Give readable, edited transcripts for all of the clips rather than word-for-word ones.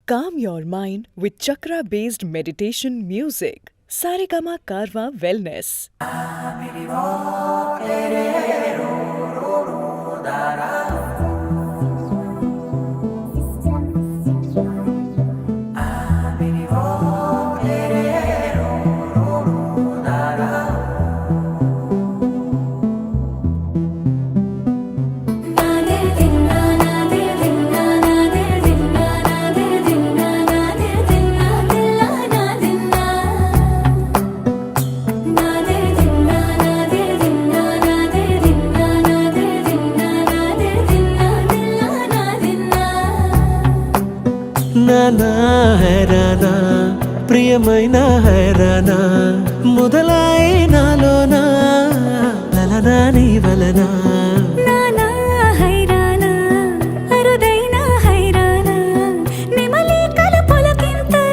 Calm your mind with chakra-based meditation music. Saregama Karwa Wellness. నానా హైరానా ప్రియమైన హైరానా మొదలాయి నాలోనా లలనా నీ వలనా నానా హైరానా అరుదైన హైరానా నిమలి కలుపులకింతై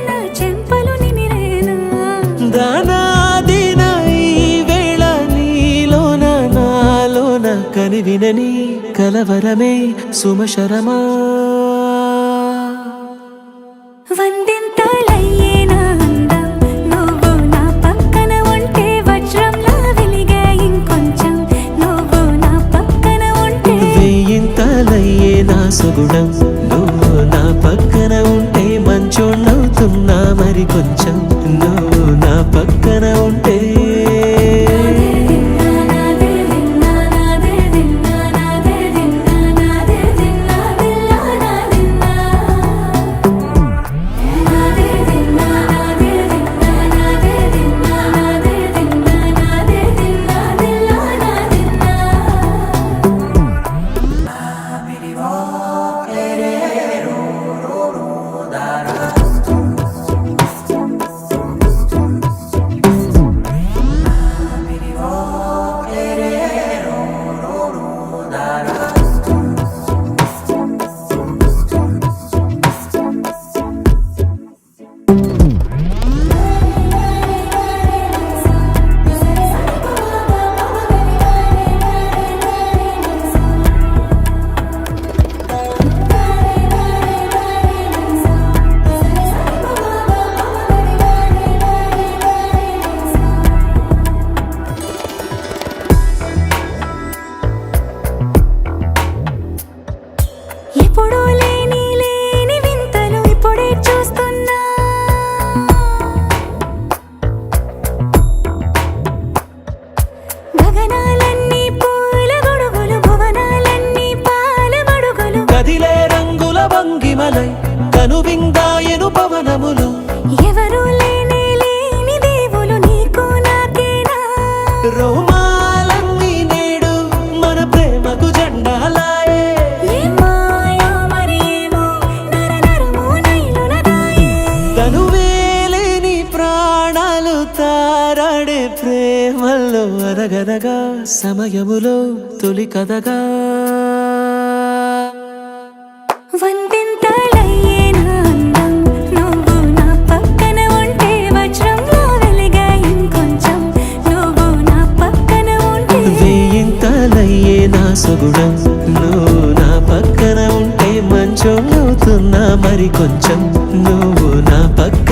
నా చెంపలు నిమిరేనా దానా దీనా ఈ వేళ నీలోన నాలోన కనివినని కలవరమే సుమశరమా వందింతలయ్యేనా అందం నువ్వు నా పక్కన ఉంటే వజ్రంలా వెలిగే ఇంకొంచెం నువ్వు నా పక్కన ఉంటే వేయింతలయ్యే నా సుగుణం నువ్వు నా పక్కన ఉంటే మంచోళ్ళవుతున్నా మరి కొంచెం నువ్వు నా పక్కన ఉంటే ఎప్పుడూ లేని వింతలు ఇప్పుడే చూస్తున్నా గగనాలన్నీ పూల గొడుగులు భువనాలన్నీ పాల మడుగులు కదిలే రంగుల భంగిమలై కనువిందాయను పవనములు ఎవరూ లేని దేవులు నీకు నాకేనా రోమాలన్నీ నేడు మన ప్రేమకు జెండాలాయే తనువేలేని ప్రాణాలు తారాడే ప్రేమల్లో అరగనగా సమయములో తొలి కథగా వందింతలయ్యేనా అందం నువ్వు నా పక్కన ఉంటే వజ్రంలా వెలిగే ఇంకొంచెం నువ్వు నా పక్కన ఉంటే వేయింతలయ్యే నా సుగుణం నువ్వు నా పక్కన ఉంటే మంచోళ్ళవుతున్నా మరి కొంచెం నువ్వు నా పక్కన